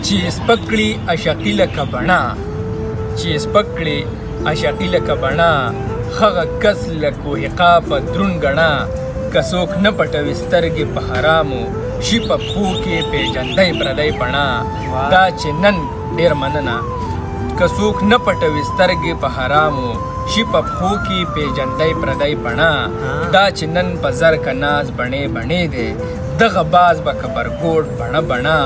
چې سپک کړي عشقي لکه بڼه چې سپک کړي عشقي لکه بڼه هغه کس له کوهقا په دروند ګڼه که څوک نه پټوي سترګې په حرامو شي په پښو کې پیژندی پردی پڼه دا چې نن ډېر مننه که څوک نه پټوي سترګې په حرامو شي په پښو کې پیژندی پردی پڼه دا چې نن په زر که ناز بڼې بڼې دی دغه باز به کبرګوټ بڼه بڼه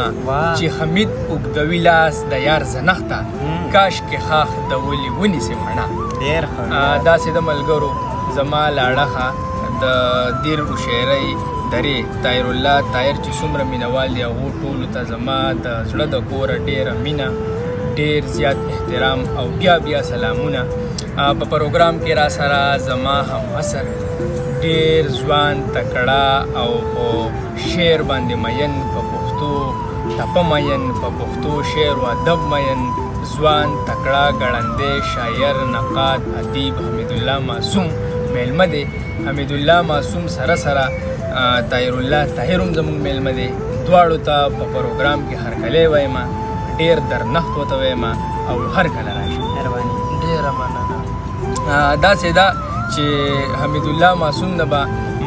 چې حمید اوږدوي لاس د یار زنخته کاش کې خاخ د ولي ونیسي مڼه داسې د ملګرو زما لاړخه د دیر وشیرۍ درې طاهر الله طاهر چې څومره مینوال دي هغو ټولو ته زما د زړه د کوره ډېره مینه ډېر زیات احترام او بیا سلامونه په پروګرام کې را سره زما هم اثر ډېر ځوان تکړه او په شعر باندې مین په پښتو ټپه مین په پښتو شعر و ادب مین ځوان تکړه ګړندی شاعر نقاد ادیب حمیدالله معصوم میلمه دی حمیدالله معصوم سره طاهر الله طاهر هم زموږ میلمه دی دواړو ته په پروګرام کې هرکلی وایم ډېر درنښت ورته وایم او هرکله راشي مهرباني ډېره مننه داسې ده چې حمیدالله معصوم نه به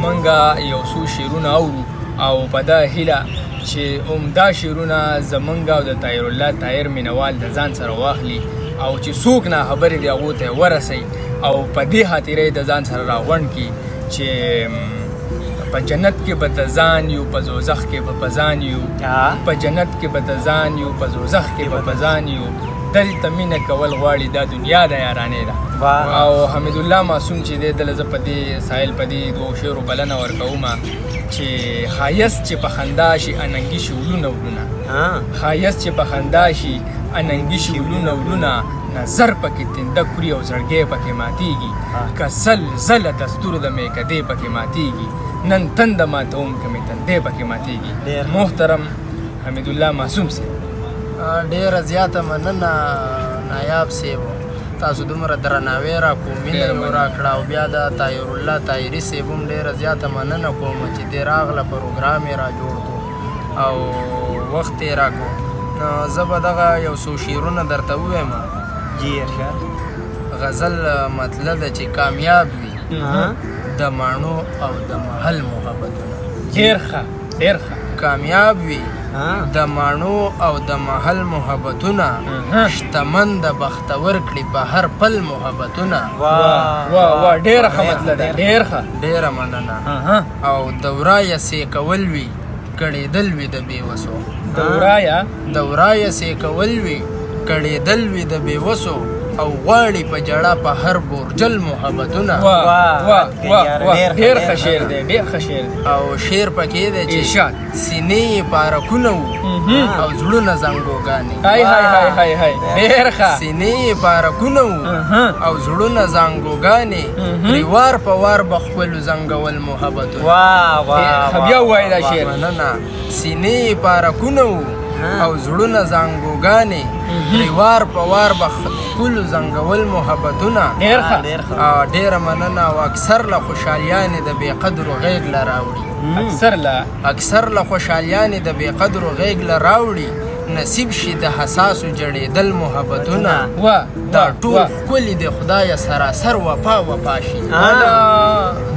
موږ یو څو شعرونه اورو او په دا هیله چې عمده شعرونه زموږ او د طاهر الله طاهر مینوال د ځان سره واخلي او چې څوک ناخبرې دي هغو ته یې ورسوي او په دې خاطره د ځان سره راغونډ کړي چې په جنت کې به د ځان یو په دوزخ کې به په ځان یو په جنت کې به د ځان یو په دوزخ کې به په ځان یو دلته مینه کول غواړي دا دنیا د یارانې ده او حمیدالله معصوم چې دی دله زه په دې سایل په دې دوو شعرو بلنه ورکوم چې ښایست چې په خندا شي اننګي شي ولونه ولونه ښایست چې په خندا شي اننګي شي ولونه ولونه نظر پکې تنده کوري او زړګی پکې ماتیږي که سل زله دستور د میکدې پکې ماتیږي نن تنده ماتوم که مې تندې پکې ماتیږي محترم حمیدالله معصوم صاحب ډېره زیاته مننه نایاب صاحب تاسو دومره درناوی راکړو مینه مو راکړه او بیا د طاهر الله طاهري صاحب هم ډېره زیاته مننه کوم چې دې راغله پروګرام یې را جوړ کړو او وخت یې راکړو نو زه به دغه یو څو شعرونه درته ووایم جی ارشاد غزل مطلب ده چې کامیاب وي د ماڼو او د محل محبتونه ډېر ښه ډېر ښه کامیاب وي د ماڼو او د محل محبتونه شتمن د بختور کړي په هر پل محبتونه واه ډېره ښه مطلب ده ډېر ښه ډېره مننه او دوره یې سیکول وي کړېدل وي د بېوسو دوره یې سیکول وي کړېدل وي د بېوسو او غواړي په جړه په هر بورجل محبتونه ډېر ښه شعر دی ډېر ښه شعر دی او شعر پکې دی چې سینې یې پارکونه وو او زړونه زنګوګانې ډېر ښه سینې یې پارکونه وو او زړونه زنګوګانې پرې وار په وار به خپلو زنګول محبتونه بیا ووایه دا شعر مننه سینې یې پارکونه وو او زړونه زنګوګانې پرې وار په وار به خپلو زنګول محبتونه ډېره مننه او اکثر له خوشحالیانې د بې قدرو غېږ له راوړي اکثر له خوشحالیانې د بې قدرو غېږ له راوړي نصیب شي د حساسو جړېدل محبتونه دا ټول ښکلي د خدایه سراسر وفا شي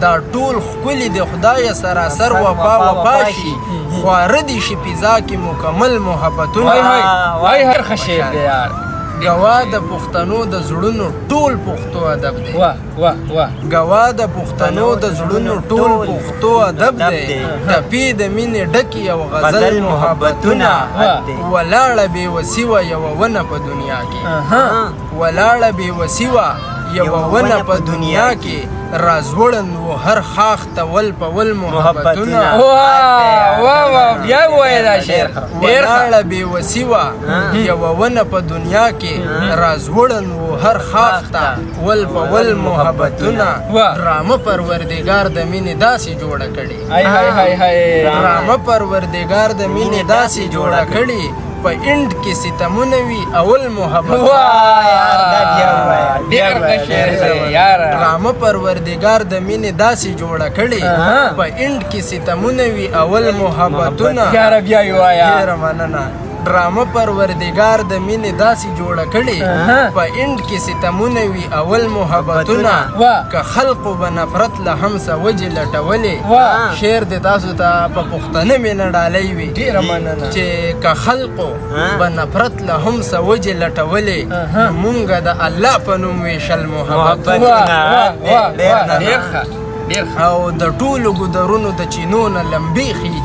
دا ټول ښکلي د خدایه سراسر وفا شي خواره دي شي فضا کې مکمل محبتونه هر ښه شعر دی یار ګوا د پښتنو د زړونو ټول پښتو ادب دی ګوا د پښتنو د زړونو ټول پښتو ادب دی ټپې د مینې ډکې یو غزل محبتونه ولاړه بې وسي وه یوه ونه په دنیا کې ولاړه بې وسي وه یوه ونه په دنیا کې رازوړن و هر خاخ ته ول په ول محبتونه بیا ووایه دا شعر ولاړه بې وسي وه یوه ونه په دنیا کې رازوړن و هر خاخ ته ول په ول محبتونه رامه پروردګار د مینې داسې جوړه کړې رامه پروردګار د مینې داسې جوړه کړې په انډ کې ستمونه وي اول محبت رامه پروردګار د مینې داسې جوړه کړې په انډ کې ستمونه وي اول محبتونه ډېره مننه ډرامه پروردګار د مینې داسې جوړه کړې په انډ کې ستمونه وي اول محبتونه که خلقو به نفرت له هم څه وجې لټولې شعر د تاسو ته په پښتنه مینه ډالۍ وي چې که خلقو به نفرت له هم څه وجې لټولې مونږ د الله په نوم ویشل محبتونه او د ټولو ګودرونو د چینو نه لمبې خیږي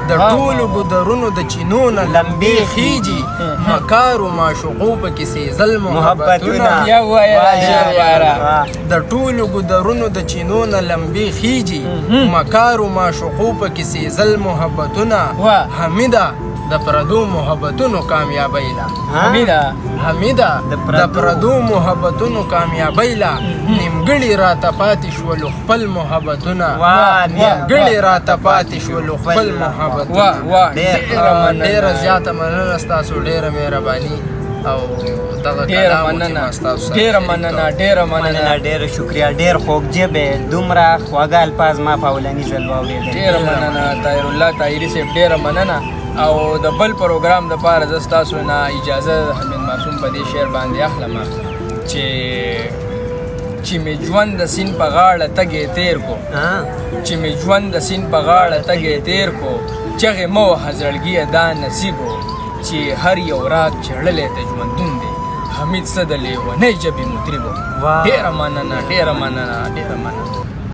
د ټولو ګودرونو د چینو نه لمبې خیږي مکارو معشوقو پکې سیزل محبتونه د ټولو ګودرونو د چینو نه لمبې خیږي مکارو معشوقو پکې سیزل محبتونه حمیده د پردو محبتونو کامیابی لا حمیده د پردو محبتونو کامیابی لا نیمګړي راته پاتې شولو خپل محبتونه نیمګړي راته پاتې شولو خپل محبتونه ډېره زیاته مننه ستاسو ډېره مهرباني او دغه ډېره مننه ډېره شکریه ډېر خوږ جبې دومره خواږه الفاظ ما په اولني ځل واورېدل ډېره مننه طاهر الله طاهري صاحب ډېره مننه او د بل پروګرام دپاره زه ستاسو نه اجازه حمید معصوم په دې شعر باندې اخلم چې مې ژوند د سیند په غاړه تګې تیر کو چې مې ژوند د سیند په غاړه تګې تیر کو چغې مه وهه زړګیه دا نصیب و چې هر یو رات چړلی د ژوندون دی حمید څه د لیونۍ ژبې مطرب و ډېره مننه